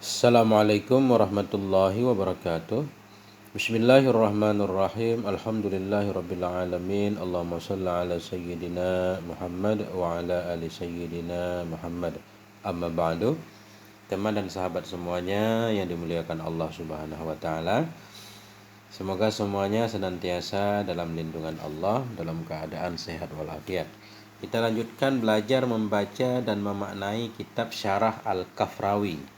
Assalamualaikum warahmatullahi wabarakatuh. Bismillahirrahmanirrahim. Alhamdulillahirrabbilalamin. Allahumma salli ala sayyidina Muhammad wa ala ali sayyidina Muhammad. Amma ba'du. Teman dan sahabat semuanya yang dimuliakan Allah Subhanahu wa taala. Semoga semuanya senantiasa dalam lindungan Allah, dalam keadaan sehat walafiat. Kita lanjutkan belajar membaca dan memaknai kitab Syarah Al-Kafrawi,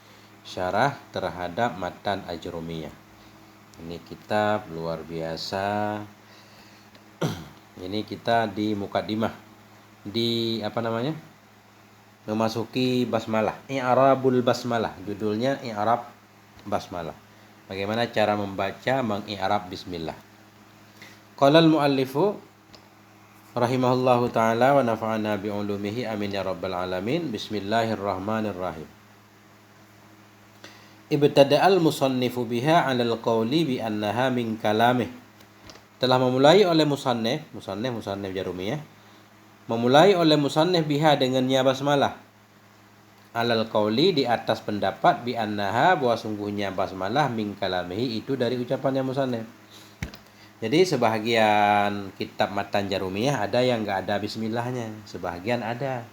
syarah terhadap Matan Ajrumiyah. Ini kitab luar biasa. Ini kita di mukadimah, di memasuki basmalah, i'rabul basmalah. Judulnya i'rab basmalah. Bagaimana cara membaca mengi'rab bismillah. Qala al-muallifu rahimahullahu taala wa nafa'ana bi ulumihi amin ya rabbal alamin. Bismillahirrahmanirrahim. Ibtada'al musannifu biha 'alal qawli bi annaha min kalamih. Telah memulai oleh musannif Jarumiyah, memulai oleh musannif biha dengannya basmalah, 'alal qawli di atas pendapat, bi annaha bahwa sungguhnya basmalah min kalamihi itu dari ucapannya musannif. Jadi sebahagian kitab Matan Jarumiyah ada yang enggak ada bismillahnya, sebahagian ada.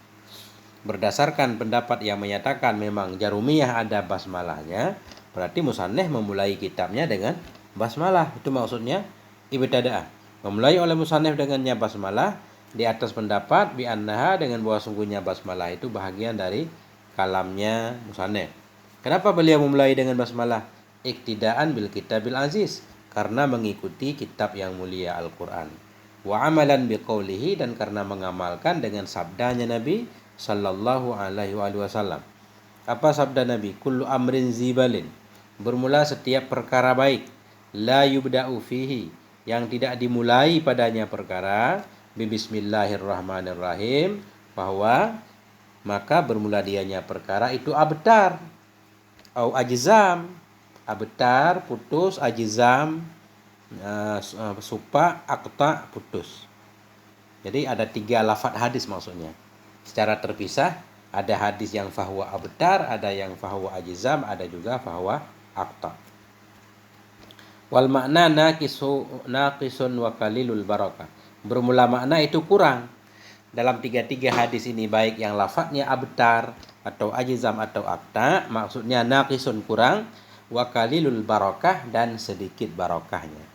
Berdasarkan pendapat yang menyatakan memang Jarumiyah ada basmalahnya, berarti musannif memulai kitabnya dengan basmalah. Itu maksudnya ibtida'ah. Memulai oleh musannif dengannya basmalah di atas pendapat bi annaha dengan bahwa sungguhnya basmalah itu bahagian dari kalamnya musannif. Kenapa beliau memulai dengan basmalah? Iktidaan bil kitabil aziz, karena mengikuti kitab yang mulia Al-Qur'an. Wa amalan biqaulihi, dan karena mengamalkan dengan sabdanya Nabi sallallahu alaihi wasallam. Apa sabda Nabi? Kullu amrin zibalin, bermula setiap perkara baik, la yubda'u fihi, yang tidak dimulai padanya perkara, bismillahirrahmanirrahim, bahwa maka bermula dianya perkara itu abtar au ajzam. Abtar putus, ajzam supa, akta putus. Jadi ada 3 lafaz hadis maksudnya. Secara terpisah, ada hadis yang fahuwa abtar, ada yang fahuwa ajzam, ada juga fahuwa akta. Wal makna naqisun wa qalilul barakah. Bermula makna itu kurang. Dalam 3 hadis ini, baik yang lafadznya abtar atau ajzam atau akta, maksudnya naqisun kurang, wa qalilul barakah dan sedikit barakahnya.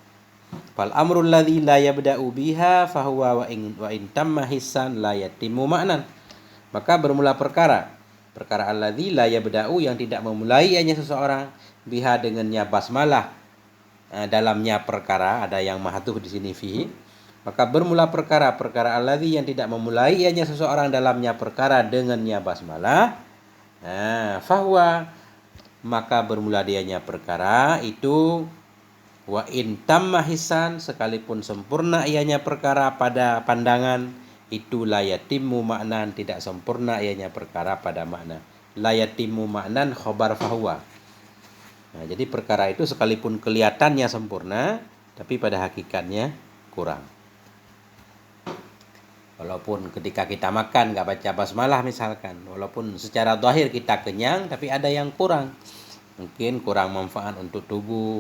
Fal amrul ladzi la yabda'u biha fahuwa wa in tamma hissan la yatimmu ma'nan. Maka bermula perkara alladzi la yabda'u, yang tidak memulai ianya seseorang, biha dengannya basmalah, dalamnya perkara, ada yang mahdhuf di sini fihi. Maka bermula perkara alladzi yang tidak memulai ianya seseorang dalamnya perkara dengannya basmalah, fahuwa, maka bermula dianya perkara itu, wa in tamma hisan, sekalipun sempurna ianya perkara pada pandangan, itu la yatimmu maknan, tidak sempurna ianya perkara pada makna. La yatimmu maknan khobar fahuwa. Nah, jadi perkara itu sekalipun kelihatannya sempurna, tapi pada hakikatnya kurang. Walaupun ketika kita makan nggak baca basmalah misalkan, walaupun secara zahir kita kenyang, tapi ada yang kurang. Mungkin kurang manfaat untuk tubuh.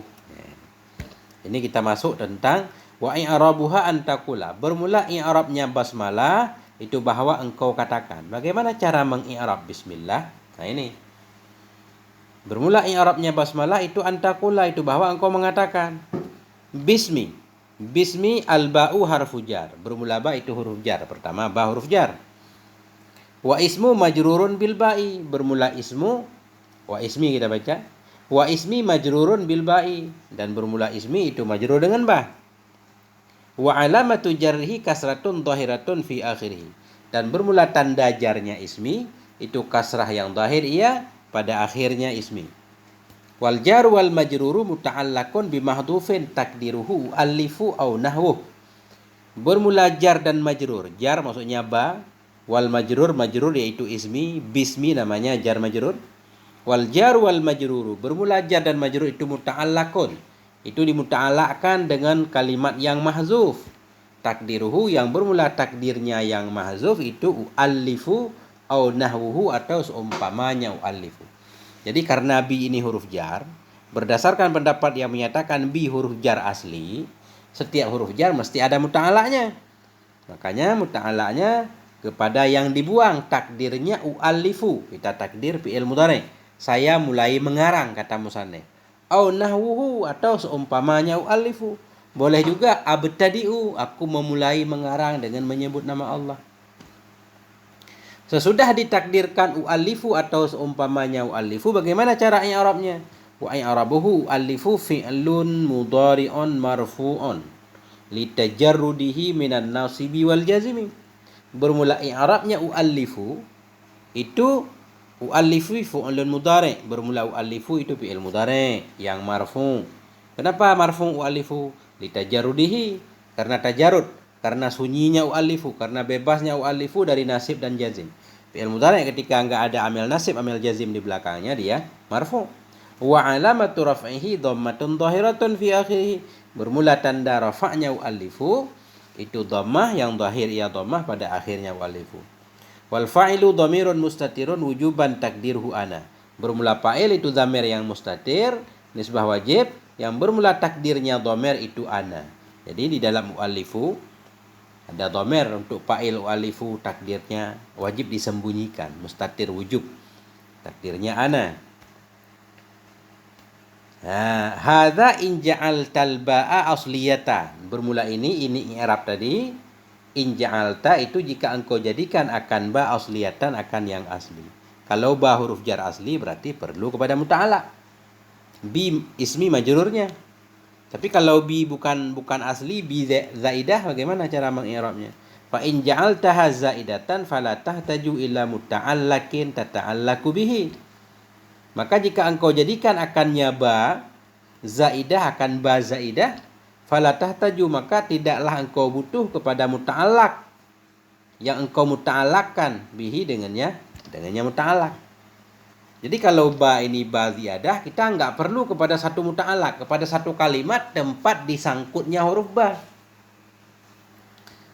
Ini kita masuk tentang wa i'rabuha antakula. Bermula i'rabnya basmalah itu bahwa engkau katakan. Bagaimana cara mengi'rab bismillah? Nah ini. Bermula i'rabnya basmalah itu antakula, itu bahwa engkau mengatakan bismi. Bismi al-ba'u harfu jar. Bermula ba itu huruf jar. Pertama ba huruf jar. Wa ismu majrurun bil ba'i. Bermula ismu, wa ismi kita baca. Wa ismi majrurun bil ba'i, dan bermula ismi itu majrur dengan ba. Wa alamatu jarhi kasratun dhahiratun fi akhirih, dan bermula tanda jarnya ismi itu kasrah yang zahir ia pada akhirnya ismi. Wal jar wal majruru muta'allaqun bi mahdhufin takdiruhu alifu au nahwuh. Bermula jar dan majrur, jar maksudnya ba, wal majrur yaitu ismi, bismi namanya jar majrur. Wal jar wal majruru, bermula jar dan majrur itu muta'allaqun, itu dimuta'allaqkan dengan kalimat yang mahzuf. Takdiruhu, yang bermula takdirnya yang mahzuf itu u'allifu au nahwuhu, atau seumpamanya u'allifu. Jadi karena bi ini huruf jar, berdasarkan pendapat yang menyatakan bi huruf jar asli, setiap huruf jar mesti ada muta'alaknya. Makanya muta'alaknya kepada yang dibuang, takdirnya u'allifu. Kita takdir fi'il mudhari'. Saya mulai mengarang, kata musannif. Au nahwuhu, atau seumpamanya u'allifu. Boleh juga abtadi'u, aku memulai mengarang dengan menyebut nama Allah. Sesudah ditakdirkan u'allifu atau seumpamanya u'allifu, bagaimana cara i'rabnya? Wa i'rabuhu u'allifu fi'lun mudhari'un marfu'un litajarrudihi minan nasibi wal jazimi. Bermula i'rabnya u'allifu itu u'allifu fi'lun mudhari'. Bermula u'allifu itu fi'il mudhari' yang marfu'. Kenapa marfu' u'allifu? Litajarrudihi, karena tajarud, karena sunyinya u'allifu, karena bebasnya u'allifu dari nasib dan jazim. Fi'il mudhari' ketika enggak ada amil nasib, amil jazim di belakangnya, dia marfu'. Wa alamatu raf'ihi dhammatun dhahiratun fi akhirih. Bermula tanda rafa'nya u'allifu itu dhammah yang zahir ia dhammah pada akhirnya u'allifu. Wal fa'ilu dhamirun mustatirun wujuban takdirhu ana. Bermula fa'il itu dhamir yang mustatir, nisbah wajib, yang bermula takdirnya dhamir itu ana. Jadi di dalam u'allifu ada dhamir untuk fa'il u'allifu, takdirnya wajib disembunyikan, mustatir wujub, takdirnya ana. Hadza in ja'altal ba'a asliyata. Bermula ini i'rab tadi. In ja'alta itu jika engkau jadikan akan ba asliyatan, akan yang asli. Kalau ba huruf jar asli berarti perlu kepada muta'ala. Bi ismi majrurnya. Tapi kalau bi bukan asli, bi zaidah, bagaimana cara meng'irabnya? Fa in ja'altaha zaidatan fala tahtaju ila muta'allakin tata'allaku bihi. Maka jika engkau jadikan akannya ba zaidah, akan ba zaidah, fala tahtaju, maka tidaklah engkau butuh kepada muta'allaq yang engkau muta'allaqkan bihi dengannya muta'allaq. Jadi kalau ba ini ba ziyadah, kita enggak perlu kepada satu muta'allaq, kepada satu kalimat tempat disangkutnya huruf ba.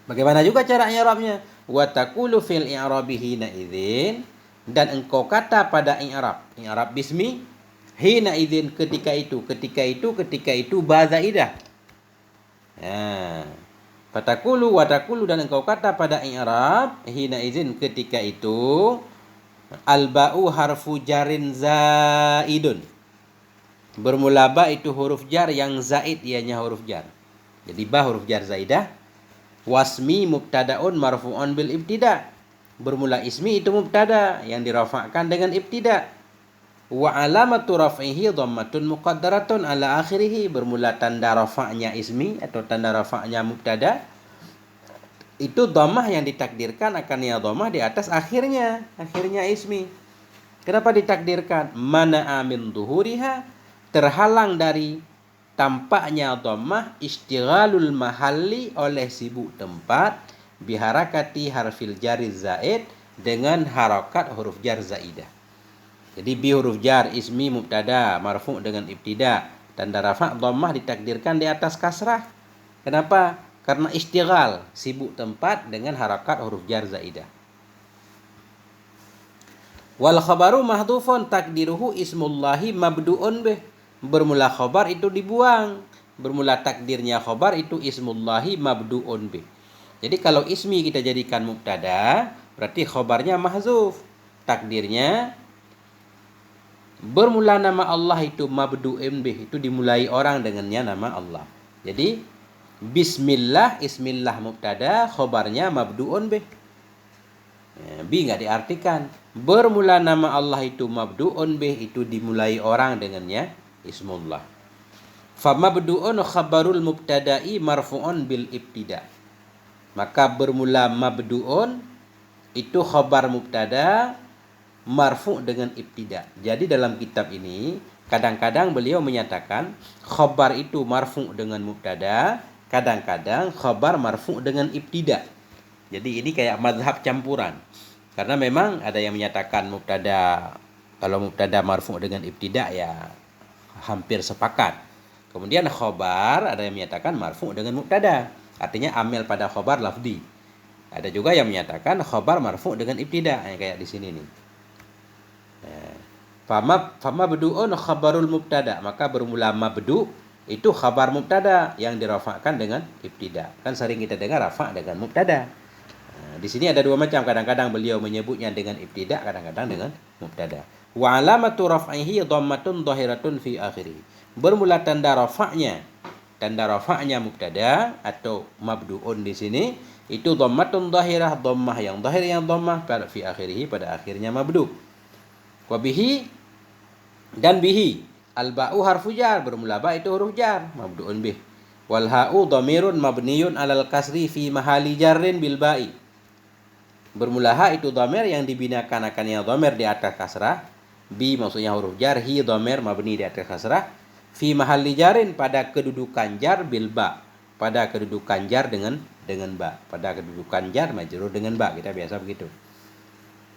Bagaimana juga cara i'rabnya? Wa taqulu fil i'rabihi na idzin, dan engkau kata pada i'rab bismi, hina idzin, ketika itu ba zaidah. Fatakulu wa takulu, dan engkau kata pada i'rab hina idzin, ketika itu al-ba'u harfu jarin zaidun. Bermula ba itu huruf jar yang zaid, ianya huruf jar. Jadi ba huruf jar zaidah. Wasmi mubtada'un marfu'un bil ibtida. Bermula ismi itu mubtada yang dirafa'kan dengan ibtida. Wa alamatu raf'ihi dhammatun muqaddaratun ala akhirih. Bermula tanda rafa'nya ismi atau tanda rafa'nya mubtada itu dhammah yang ditakdirkan akan ya dhammah di atas akhirnya ismi. Kenapa ditakdirkan? Mana amin zuhuriha, terhalang dari tampaknya dhammah, istighalul mahalli, oleh sibuk tempat, biharakati harfil jari zaid, dengan harakat huruf jar zaidah. Jadi bi huruf jar ismi mubtada marfu' dengan ibtida, tanda rafa' dhammah ditakdirkan di atas kasrah. Kenapa? Karena istighal, sibuk tempat dengan harakat huruf jar zaidah. Wal khabaru mahdhufun takdiruhu ismullahi mabdu'un bih. Bermula khabar itu dibuang, bermula takdirnya khabar itu ismullahi mabdu'un bih. Jadi kalau ismi kita jadikan mubtada, berarti khabarnya mahzuf. Takdirnya bermula nama Allah itu mabdu'un bih, itu dimulai orang dengannya nama Allah. Jadi bismillah, ismillah mubtada, khabarnya mabdu'un bih. Bi enggak diartikan. Bermula nama Allah itu mabdu'un bih, itu dimulai orang dengannya ismullah. Fa mabdu'un khabarul mubtada'i marfu'un bil ibtida. Maka bermula mabdu'un itu khabar mubtada marfu' dengan ibtida. Jadi dalam kitab ini kadang-kadang beliau menyatakan khabar itu marfu' dengan mubtada, kadang-kadang khabar marfu' dengan ibtida. Jadi ini kayak mazhab campuran. Karena memang ada yang menyatakan mubtada, kalau mubtada marfu' dengan ibtida ya hampir sepakat. Kemudian khabar ada yang menyatakan marfu' dengan mubtada. Artinya amil pada khabar lafzi. Ada juga yang menyatakan khabar marfu' dengan ibtida, kayak di sini nih. Fama bedu'un khabarul mubtada, maka bermula mabdu itu khabar mubtada yang dirafa'kan dengan ibtida. Kan sering kita dengar rafa' dengan mubtada. Nah, di sini ada dua macam, kadang-kadang beliau menyebutnya dengan ibtida, kadang-kadang dengan mubtada. Wa alamatu raf'ihi dhammatun dhahiratun fi akhirih. Bermula tanda rafa'nya mubtada atau mabdu'un di sini itu dhammatun dhahirah, dhammah yang dhahir yang dhammah pada fi akhirih, pada akhirnya mabdu'. Wa bihi dan bihi al ba'u harfu jar, bermula ba itu huruf jar, mabdu'un bih. Wal ha'u dhamirun mabniyun alal kasri fi mahali jarrin bil ba'i. Bermula ha itu dhamir yang dibinakan akan yang dhamir di atas kasrah. Bi maksudnya huruf jar, hi dhamir mabni di atas kasrah. Fi mahali jarrin pada kedudukan jar bil ba, pada kedudukan jar dengan ba, pada kedudukan jar majrur dengan ba, kita biasa begitu.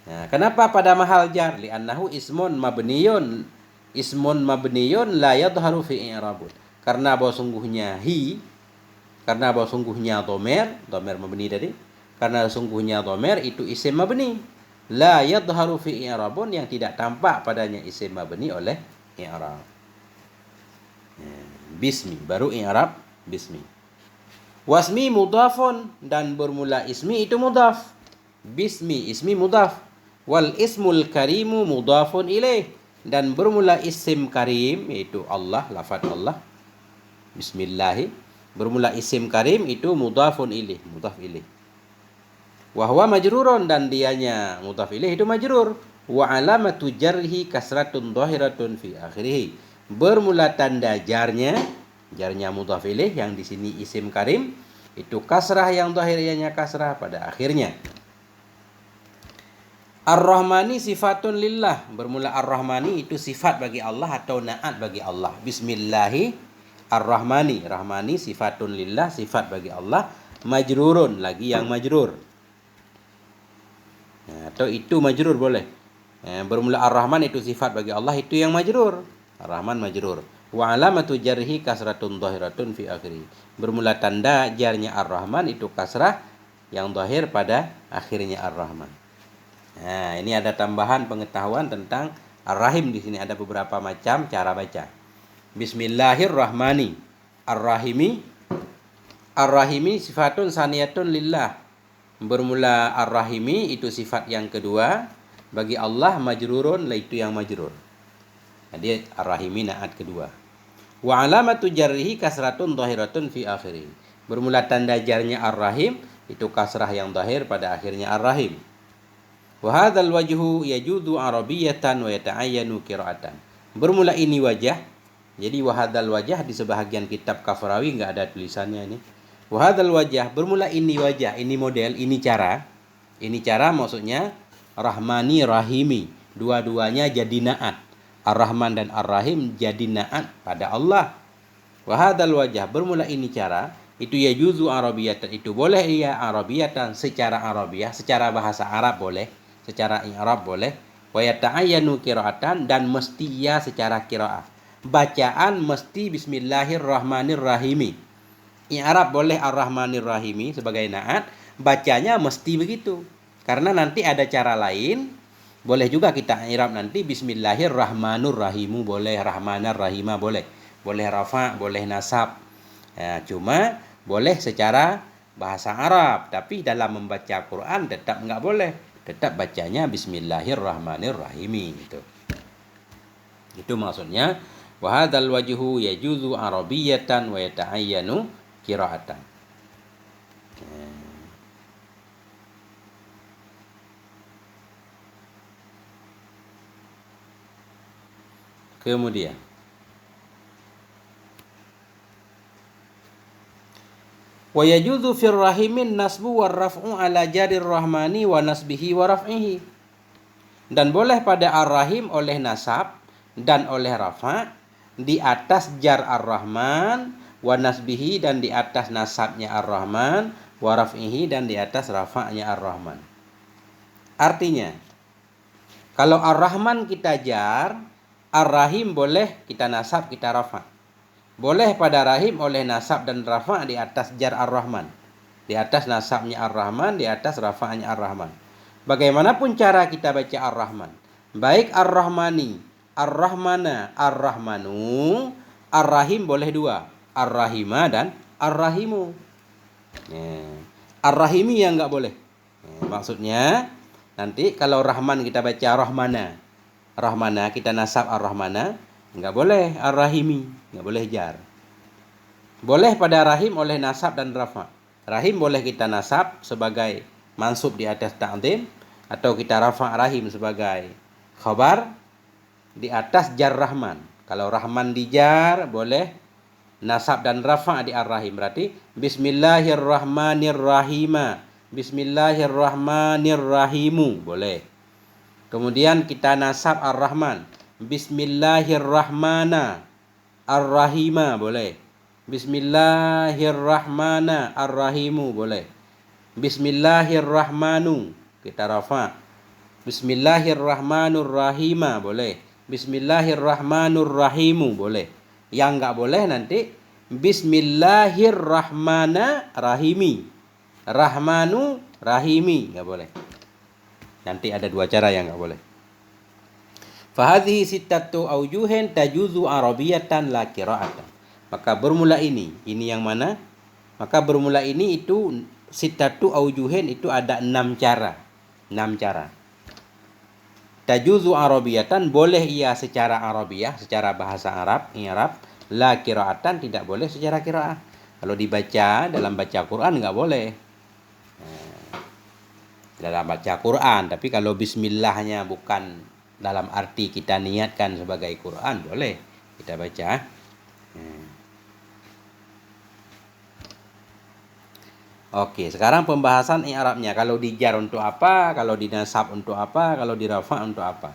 Nah, kenapa pada mahal jar? Li'annahu ismun mabniyun la yadharu fi i'rabun. Karena bahwa sungguhnya dhamir mabni tadi. Karena sungguhnya dhamir itu isim mabni. La yadharu fi i'rabun, yang tidak tampak padanya isim mabni oleh i'rab. Bismi, baru i'rab bismi. Wasmi mudhafun, dan bermula ismi itu mudhaf. Bismi, ismi mudhaf. Wal ismul karimu mudhafun ilaih, dan bermula isim karim yaitu Allah, lafaz Allah, bismillahi, bermula isim karim itu mudhafun ilaih, mudhaf ilaih. Wa huwa majrurun, dan dianya mudhaf ilaih itu majrur. Wa alamatu jarhi kasratun dhahiratun fi akhirih. Bermula tanda jarnya mudhaf ilaih yang di sini isim karim itu kasrah yang dhahirnya kasrah pada akhirnya. Ar-Rahmani sifatun lillah, bermula Ar-Rahmani itu sifat bagi Allah atau naat bagi Allah. Bismillahi Ar-Rahmani, Rahmani sifatun lillah, sifat bagi Allah, majrurun, lagi yang majrur. Nah, atau itu majrur boleh. Bermula Ar-Rahman itu sifat bagi Allah, itu yang majrur. Ar-Rahman majrur. Wa alamatu jarhi kasratun dhahiratun fi akhiri. Bermula tanda jarnya Ar-Rahman itu kasrah yang dhahir pada akhirnya Ar-Rahman. Nah, ini ada tambahan pengetahuan tentang Ar-Rahim. Di sini ada beberapa macam cara baca. Bismillahirrahmani. Ar-Rahimi. Ar-Rahimi sifatun saniyatun lillah. Bermula Ar-Rahimi itu sifat yang kedua bagi Allah, majrurun, itu yang majrur. Jadi Ar-Rahimi naat kedua. Wa alamatu jarrihi kasratun dhahiratun fi akhirih. Bermula tanda jarnya Ar-Rahim itu kasrah yang dhahir pada akhirnya Ar-Rahim. Wa hadzal wajhu yajudu arabiyatan wa yata'ayyanu qira'atan. Bermula ini wajah. Jadi wa hadzal wajah di sebahagian kitab Kafrawi enggak ada tulisannya ini. Wa hadzal wajah, bermula ini wajah, ini model, ini cara. Ini cara maksudnya Rahmani Rahimi, dua-duanya jadi naat. Ar-Rahman dan Ar-Rahim jadi naat pada Allah. Wa hadzal wajah, bermula ini cara, itu yajuzu arabiyatan, itu boleh ya arabiyatan secara Arabiah, secara bahasa Arab boleh. Secara i'rab boleh, wa yata'ayyanu qira'atan, dan mesti ya secara qiraah. Bacaan mesti bismillahirrahmanirrahim. I'rab boleh ar-rahmanirrahimi sebagai naat, bacanya mesti begitu. Karena nanti ada cara lain, boleh juga kita i'rab nanti bismillahirrahmanirrahim, boleh rahmanar rahimah boleh. Boleh rafa, boleh nasab. Ya, cuma boleh secara bahasa Arab, tapi dalam membaca Quran tetap enggak boleh. Tetap bacanya bismillahirrahmanirrahim itu. Itu maksudnya wa hadzal wajhu yajuzu arabiyatan wa yata'ayyanu qira'atan. Kemudian wa yajuzu fir rahimin nasbu war raf'u ala jarir rahmani wa nasbihi wa raf'ihi. Dan boleh pada ar-rahim oleh nasab dan oleh rafa' di atas jar ar-rahman, wa nasbihi dan di atas nasabnya ar-rahman, wa raf'ihi dan di atas rafa'nya ar-rahman. Artinya kalau ar-rahman kita jar, ar-rahim boleh kita nasab, kita rafa'. Boleh pada rahim oleh nasab dan rafa' di atas jar ar-rahman, di atas nasabnya ar-rahman, di atas rafa'nya ar-rahman. Bagaimanapun cara kita baca ar-rahman, baik ar-rahmani Ar-Rahmana, Ar-Rahmanu, Ar-Rahim boleh dua. Ar-Rahima dan Ar-Rahimu. Ar-Rahimi yang nggak boleh. Maksudnya nanti kalau Rahman kita baca Rahmana. Rahmana kita nasab Ar-Rahmana, nggak boleh Ar-Rahimi, nggak boleh jar. Boleh pada Rahim oleh nasab dan rafa. Rahim boleh kita nasab sebagai mansub di atas ta'zim, atau kita rafa Rahim sebagai khabar di atas jar Rahman. Kalau Rahman dijar boleh nasab dan rafa di ar-Rahim. Berarti Bismillahirrahmanirrahim. Bismillahirrahmanirrahimu boleh. Kemudian kita nasab ar-Rahman. Bismillahirrahmana ar-Rahima boleh. Bismillahirrahmana ar-Rahimu boleh. Bismillahirrahmanu kita rafa. Bismillahirrahmanirrahima boleh. Bismillahirrahmanirrahimu boleh. Yang enggak boleh nanti Bismillahirrahmanirrahimi. Rahmanu Rahimi enggak boleh. Nanti ada dua cara yang enggak boleh. Fahadhihi sittatu aujuhin tajuzu arabiyatan la qira'atan. Maka bermula ini yang mana? Maka bermula ini itu sittatu aujuhin itu ada 6 cara. 6 cara. Tajuzu arabiyatan boleh ia secara Arabiyah, secara bahasa Arab, i'rab, la qira'atan tidak boleh secara qiraah. Kalau dibaca dalam baca Quran enggak boleh. Dalam baca Quran, tapi kalau bismillahnya bukan dalam arti kita niatkan sebagai Quran boleh kita baca. Oke, sekarang pembahasan i'rabnya. Kalau dijar untuk apa, kalau dinasab untuk apa, kalau dirafa untuk apa.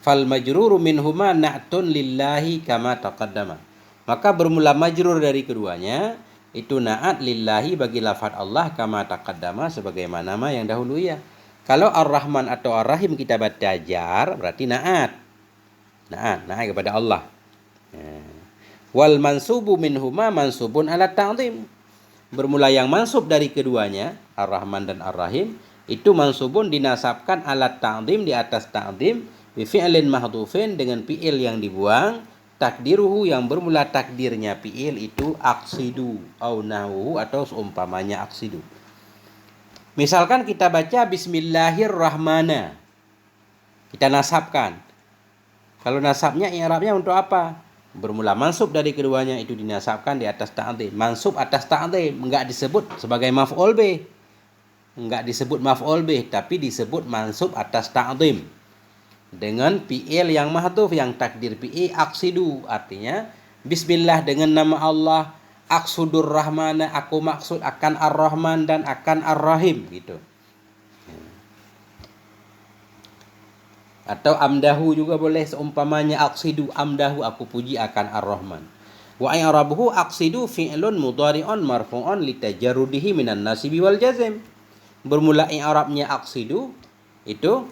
Fal majruru minhuma na'tun lillahi kama taqaddama. Maka bermula majrur dari keduanya itu na'at lillahi bagi lafaz Allah kama taqaddama sebagaimana yang dahulu ya. Kalau Ar-Rahman atau Ar-Rahim kita baca jar berarti na'at. Na'at kepada Allah. Wal mansubu minhuma mansubun ala ta'zim. Bermula yang mansub dari keduanya, Ar-Rahman dan Ar-Rahim, itu mansubun dinasabkan alat ta'zim di atas ta'zim bi fi'lin mahdhufin dengan fi'il yang dibuang, takdiruhu yang bermula takdirnya fi'il itu aqsidu au nahwu atau seumpamanya aqsidu. Misalkan kita baca Bismillahirrahmanirrahim. Kita nasabkan. Kalau nasabnya i'rabnya untuk apa? Bermula mansub dari keduanya itu dinasabkan di atas ta'zim. Mansub atas ta'zim enggak disebut sebagai maf'ul bih. Enggak disebut maf'ul bih, tapi disebut mansub atas ta'zim. Dengan fi'il yang mahdhuf yang takdir fi'il aqsidu, artinya bismillah dengan nama Allah, aqsudur rahmana, aku maksud akan Ar-Rahman dan akan Ar-Rahim gitu. Atau amdahu juga boleh seumpamanya aqsidu amdahu aku puji akan Ar-Rahman. Wa i'rabuhu aqsidu fi'lun mudhari'un marfu'un litajarrudihi minan nasibi wal jazm. Bermula i'rabnya aqsidu itu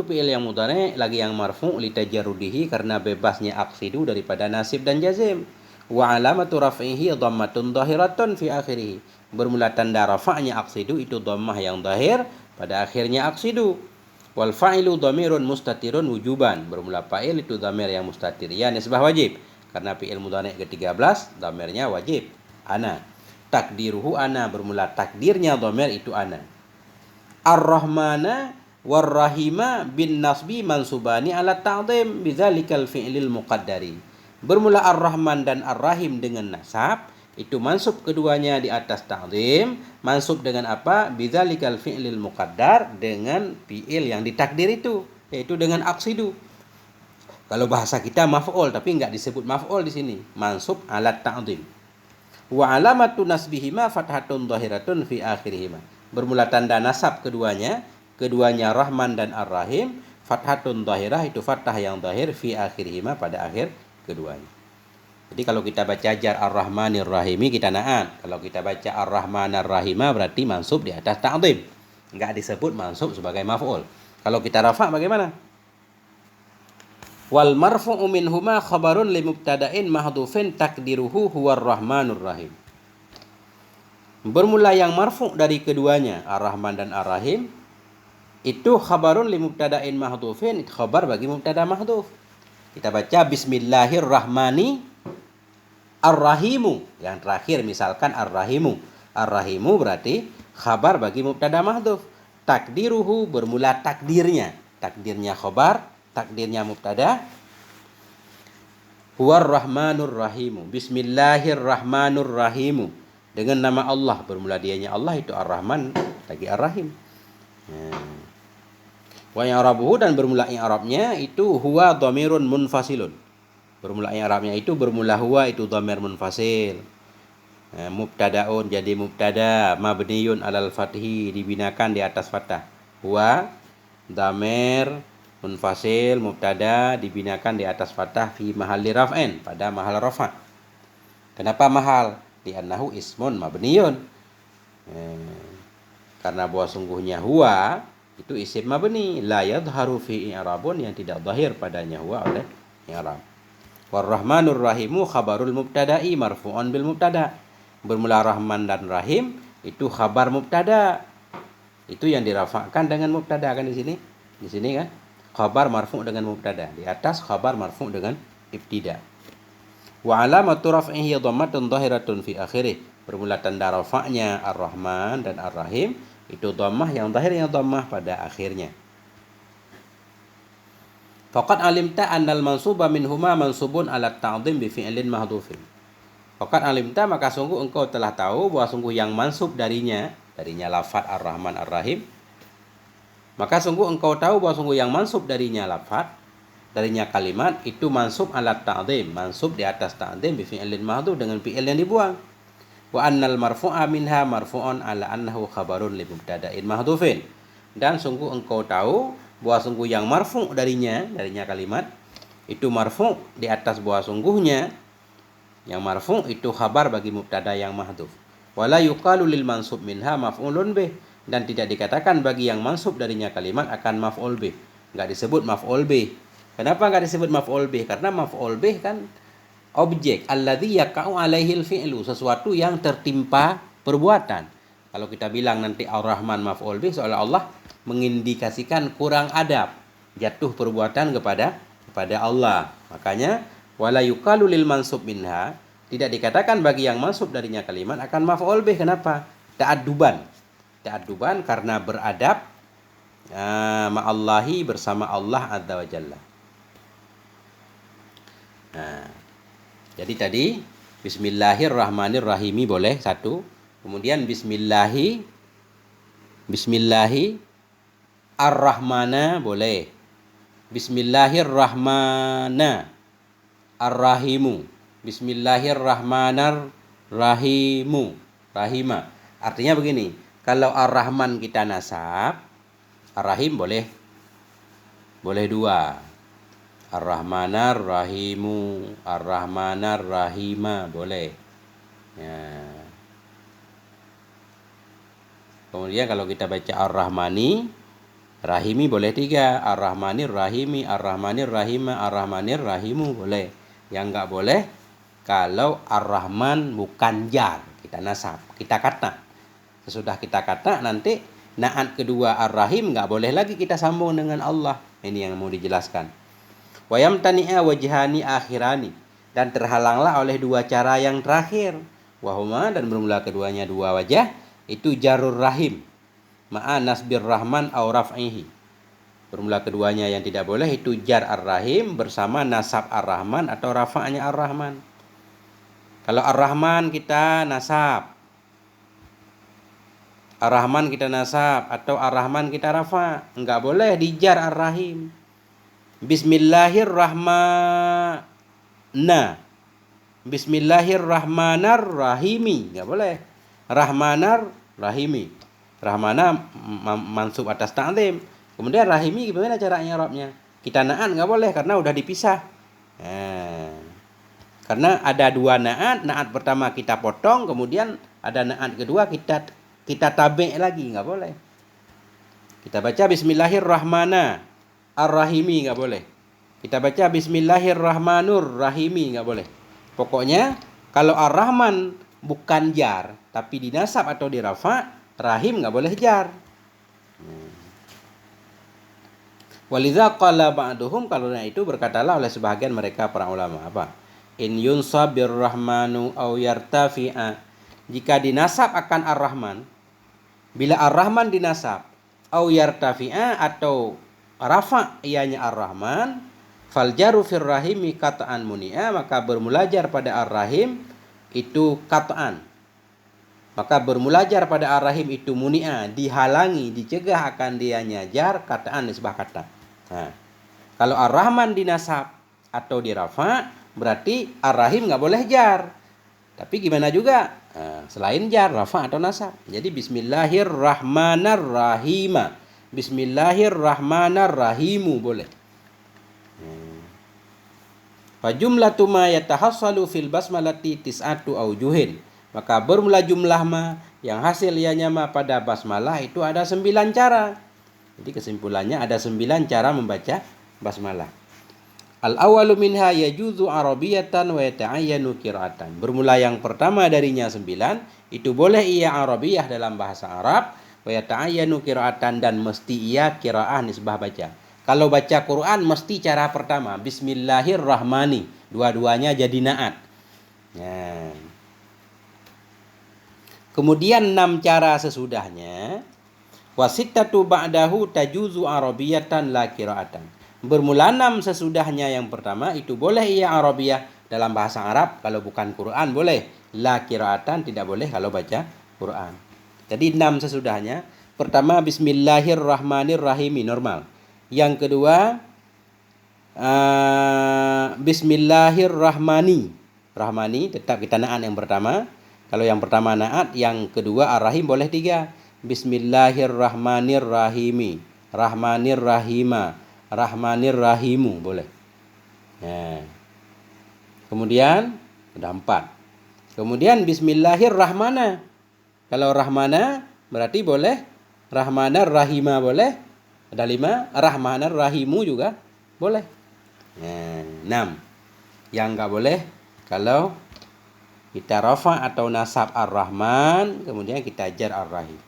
fi'il yang mudhari' lagi yang marfu' litajarrudihi karena bebasnya aqsidu daripada nasib dan jazm. Wa alamatu raf'ihi dhammatun dhahiratun fi akhirih. Bermula tanda rafa'nya aqsidu itu dhammah yang zahir pada akhirnya aqsidu. Wal fa'ilu dhamirun mustatirun wujuban. Bermula fa'il itu dhamir yang mustatir ya nisbah wajib. Karena fi'il mudhari' ke-13 dhamirnya wajib. Ana. Takdiruhu ana, bermula takdirnya dhamir itu ana. Ar-Rahmana war-Rahima bin nasbi mansubani ala ta'zim bidzalikal fi'lil muqaddari. Bermula Ar-Rahman dan Ar-Rahim dengan nasab, itu mansub keduanya di atas ta'zim. Mansub dengan apa? Bidzalikal fi'lil muqaddar, dengan fi'il yang ditakdir itu, yaitu dengan aqsidu. Kalau bahasa kita maf'ul, tapi enggak disebut maf'ul di sini. Mansub alat ta'zim. Wa alamatu nasbihima fathatun dhahiratun fi akhirihima. Bermula tanda nasab keduanya Rahman dan Ar-Rahim, fathatun dhahirah itu fathah yang zahir fi akhirihima pada akhir keduanya. Jadi kalau kita baca jar Ar-Rahmanir-Rahimi kita na'at. Kalau kita baca Ar-Rahmanir-Rahima berarti mansub di atas ta'zim. Enggak disebut mansub sebagai maf'ul. Kalau kita rafa' bagaimana? Wal marfu'u minhuma khabarun li mubtada'in mahdhufin takdiruhu huwar Rahmanur Rahim. Bermula yang marfu' dari keduanya Ar-Rahman dan Ar-Rahim itu khabarun li mubtada'in mahdhufin, khabar bagi mubtada mahdhuf. Kita baca bismillahirrahmani ar-rahimu. Yang terakhir misalkan ar-rahimu. Ar-rahimu berarti khabar bagi mubtada mahdhuf. Takdiruhu bermula takdirnya. Takdirnya khabar, takdirnya mubtada. Huwar rahmanur rahimu. Bismillahirrahmanirrahimu. Dengan nama Allah, bermula dianya Allah, itu ar-Rahman lagi ar-Rahim. Wa i'rabuhu, dan bermula i'rabnya itu huwa dhamirun munfasilun. Bermula i'rabnya itu bermula huwa, itu dhamir munfasil. Mubtadaun jadi mubtada, mabniyun alal fathi, dibinakan di atas fathah. Huwa dhamir munfasil, mubtada dibinakan di atas fathah, fi mahalli raf'in, pada mahal rafa'. Kenapa mahal? Li'annahu ismun mabniyun. Karena bahwa sungguhnya huwa itu isim mabni, la yadharu fi i'rabun, yang tidak zahir padanya huwa oleh i'rab. War-Rahmanur Rahimu khabarul mubtada'i marfu'un bil mubtada. Bermula Rahman dan Rahim itu khabar mubtada. Itu yang dirafa'kan dengan mubtada kan di sini. Di sini kan khabar marfu' dengan mubtada. Di atas khabar marfu' dengan ibtida. Wa alamatu raf'ihi dhammatun dhahiratun fi akhirih. Bermula tanda rafa'nya Ar-Rahman dan Ar-Rahim itu dhammah yang zahirnya dhammah pada akhirnya. Faqad alimta annal mansuba minhuma mansubun ala ta'dhim bi fi'lin mahdhufin. Faqad alimta, maka sungguh engkau telah tahu bahwa sungguh yang mansub darinya lafaz Ar-Rahman Ar-Rahim. Maka sungguh engkau tahu bahwa sungguh yang mansub darinya lafaz, darinya kalimat itu mansub ala ta'dhim, mansub di atas ta'dhim bi fi'lin mahdhuf, dengan fi'il yang dibuang. Wa annal marfu'a minha marfu'un ala annahu khabarun li mubtada'in mahdhufin. Dan sungguh engkau tahu bahwa sungguh yang marfu' darinya kalimat itu marfu' di atas bahwa sungguhnya yang marfu' itu khabar bagi mubtada yang mahdhuf. Wala yuqalu lil mansub minha maf'ulun bih, dan tidak dikatakan bagi yang mansub darinya kalimat akan maf'ul bih. Enggak disebut maf'ul bih. Kenapa enggak disebut maf'ul bih? Karena maf'ul bih kan objek, alladzi yaqa'u alaihil fi'lu, sesuatu yang tertimpa perbuatan. Kalau kita bilang nanti Ar-Rahman maf'ul bih, seolah-olah mengindikasikan kurang adab, jatuh perbuatan kepada Allah. Makanya wala yuqalu lil mansub minha, tidak dikatakan bagi yang mansub darinya kalimat akan maf'ul bih. Kenapa? Ta'adduban karena beradab ma'allahi, bersama Allah azza wa jalla. Jadi tadi bismillahirrahmanirrahimi boleh satu. Kemudian bismillahi ar-rahmana boleh. Bismillahirrahmana ar-rahimu. Bismillahirrahmanirrahimu. Rahima. Artinya begini, kalau ar-Rahman kita nasab, ar-Rahim boleh dua. Ar-Rahmanar Rahimu, Ar-Rahmanar Rahima boleh. Ya. Kemudian kalau kita baca Ar-Rahmani Rahimi boleh tiga. Ar-Rahmanir Rahimi, Ar-Rahmanir Rahima, Ar-Rahmanir Rahimu boleh. Yang enggak boleh kalau Ar-Rahman bukan jar, kita nasab, kita kata. Sesudah kita kata nanti naat kedua Ar-Rahim enggak boleh lagi kita sambung dengan Allah. Ini yang mau dijelaskan. Wa yamtani'a wajhani akhirani, dan terhalanglah oleh dua cara yang terakhir. Wahuma, dan bermula keduanya dua wajah, itu jarur rahim ma'a nasbir rahman aw raf'ihi. Bermula keduanya yang tidak boleh itu jar ar-rahim bersama nasab ar-rahman atau rafa'nya ar-rahman. Kalau ar-rahman kita nasab, ar-rahman kita nasab, atau ar-rahman kita rafa', enggak boleh dijar ar-rahim. Bismillahirrahmanirrahimi, enggak boleh. Rahmanar rahimi. Rahmana mansub atas ta'zim. Kemudian rahimi gimana cara i'rabnya? Kita na'at enggak boleh karena udah dipisah. Karena ada dua na'at pertama kita potong, kemudian ada na'at kedua kita tabi' lagi, enggak boleh. Kita baca bismillahirrahmanirrahim Ar-Rahimi enggak boleh. Kita baca Bismillahirrahmanirrahimi enggak boleh. Pokoknya kalau Ar-Rahman bukan jar tapi dinasab atau dirafa, Rahim enggak boleh jar. Walidza qala ba'duhum, karena itu berkatalah oleh sebahagian mereka para ulama apa? In yunsabir rahmanu aw yartafi'a. Jika dinasab akan ar-Rahman, bila ar-Rahman dinasab, aw yartafi'a atau rafa ianya ar-Rahman, fal jaru fir rahimi qat'an muni'a, maka bermulajar pada ar-Rahim itu qat'an. Maka bermulajar pada ar-Rahim itu muni'a, dihalangi, dicegah akan dia nyajar qat'an nisbah kata. Nah, kalau ar-Rahman dinasab atau dirafa, berarti ar-Rahim nggak boleh jar. Tapi gimana juga? Nah, selain jar, rafa atau nasab. Jadi bismillahirrahmanirrahim. Bismillahirrahmanirrahimu boleh. Fa jumlatu ma yatahassalu fil basmalati tis'atu aujuhin. Maka bermula jumlah ma yang hasil ianya ma pada basmalah itu ada 9 cara. Jadi kesimpulannya ada 9 cara membaca basmalah. Al-awwalu minha yajuzu arabiyatan wa yata'ayyanu qira'atan. Bermula yang pertama darinya 9, itu boleh ia arabiyah dalam bahasa Arab, wa yata'ayyanu qira'atan, dan mesti ia qiraah nisbah baca. Kalau baca Quran mesti cara pertama bismillahirrahmani, dua-duanya jadi naat. Nah. Kemudian 6 cara sesudahnya, wasittatu ba'dahu tajuzu arabiyatan la qira'atan. Bermula 6 sesudahnya yang pertama itu boleh ia arabiyah dalam bahasa Arab, kalau bukan Quran boleh, la qira'atan tidak boleh kalau baca Quran. Jadi 6 sesudahnya. Pertama bismillahirrahmanirrahim normal. Yang kedua bismillahirrahmani. Rahmani tetap kita naat yang pertama. Kalau yang pertama naat, yang kedua ar-Rahim boleh 3. Bismillahirrahmanirrahimi, rahmanirrahima, rahmanirrahimu boleh. Nah. Kemudian sudah 4. Kemudian bismillahirrahmana. Kalau rahmana berarti boleh, rahmanarrahima boleh. Ada 5, rahmanarrahimu juga boleh. Nah, 6. Yang enggak boleh kalau kita rafa atau nasab ar-Rahman, kemudian kita jar ar-Rahim.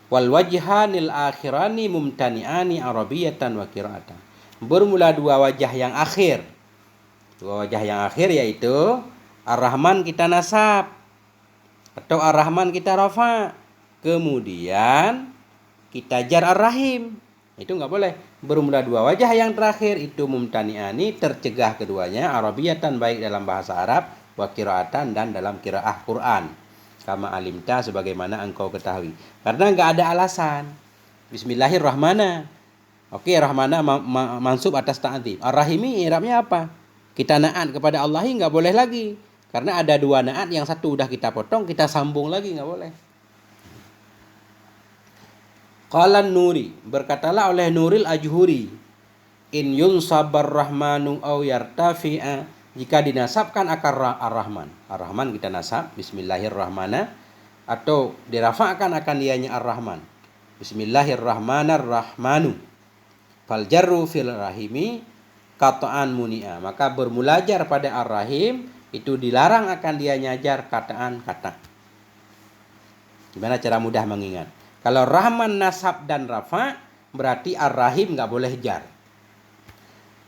Wal wajhanil akhirani mumtani'ani arabiyatan wa qira'atan. Bermula 2 wajah yang akhir. 2 wajah yang akhir yaitu ar-Rahman kita nasab atau ar-Rahman kita rafa. Kemudian kita jar ar-Rahim. Itu enggak boleh. Bermula 2 wajah yang terakhir itu mumtani'ani, tercegah keduanya, arabiyatan baik dalam bahasa Arab, wa qira'atan dan dalam qiraah Quran. Kama alimta sebagaimana engkau ketahui. Karena enggak ada alasan. Bismillahirrahmanirrahim. Oke, rahmana mansub atas ta'dzim. Ar-Rahimi i'rabnya apa? Kita naat kepada Allah enggak boleh lagi. Karena ada 2 naat, yang satu udah kita potong, kita sambung lagi enggak boleh. Qala Nuri, berkatalah oleh Nuril Ajhuri, in yunsabar rahmanu aw yartafi'a, jika dinasabkan akar ar-Rahman. Ar-Rahman kita nasab bismillahirrahmanirrahim, atau dirafa'kan akan dianya ar-Rahman. Bismillahirrahmanirrahmanu. Fal jarru fil rahimi qata'an muni'a. Maka bermulajar pada ar-Rahim itu dilarang akan dia nyajar kataan kata. Gimana cara mudah mengingat? Kalau Rahman nasab dan rafa, berarti ar-Rahim enggak boleh jar.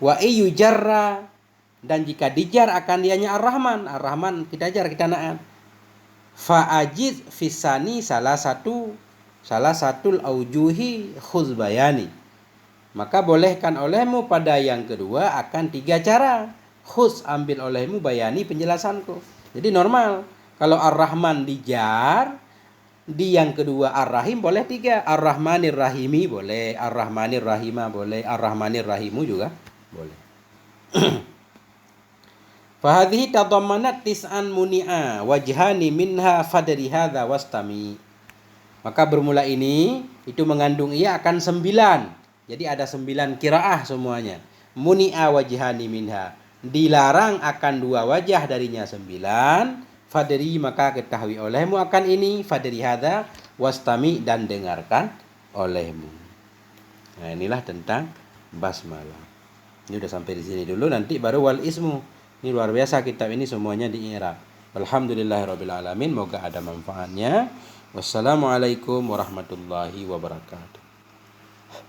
Wa iyu jarra, dan jika dijar akan dianya ar-Rahman. Ar-Rahman kita jar, kita naat. Fa'ajiz fisani salah satu salah aujuhi khuzbayani. Maka bolehkan olehmu pada yang kedua akan 3 cara. Khuz ambil olehmu bayani penjelasanku. Jadi normal. Kalau ar-Rahman dijar, di yang kedua ar-Rahim boleh 3. Ar-Rahmanirrahimi boleh, ar-Rahmanirrahima boleh, ar-Rahmanirrahimu juga boleh. Fahadhihi tadammanat tis'an muni'a wajhani minha fadri hadza wastami. Maka bermula ini itu mengandung ia akan 9. Jadi ada 9 qiraah semuanya. Muni'a wajhani minha, dilarang akan 2 wajah darinya 9. Fadri maka ketahui olehmu akan ini, fadri hadza wastami, dan dengarkan olehmu. Nah, inilah tentang basmalah. Ini udah sampai di sini dulu, nanti baru wal ismu. Ini luar biasa kitab ini semuanya di i'rab. Alhamdulillahirabbil alamin, moga ada manfaatnya. Wassalamualaikum warahmatullahi wabarakatuh.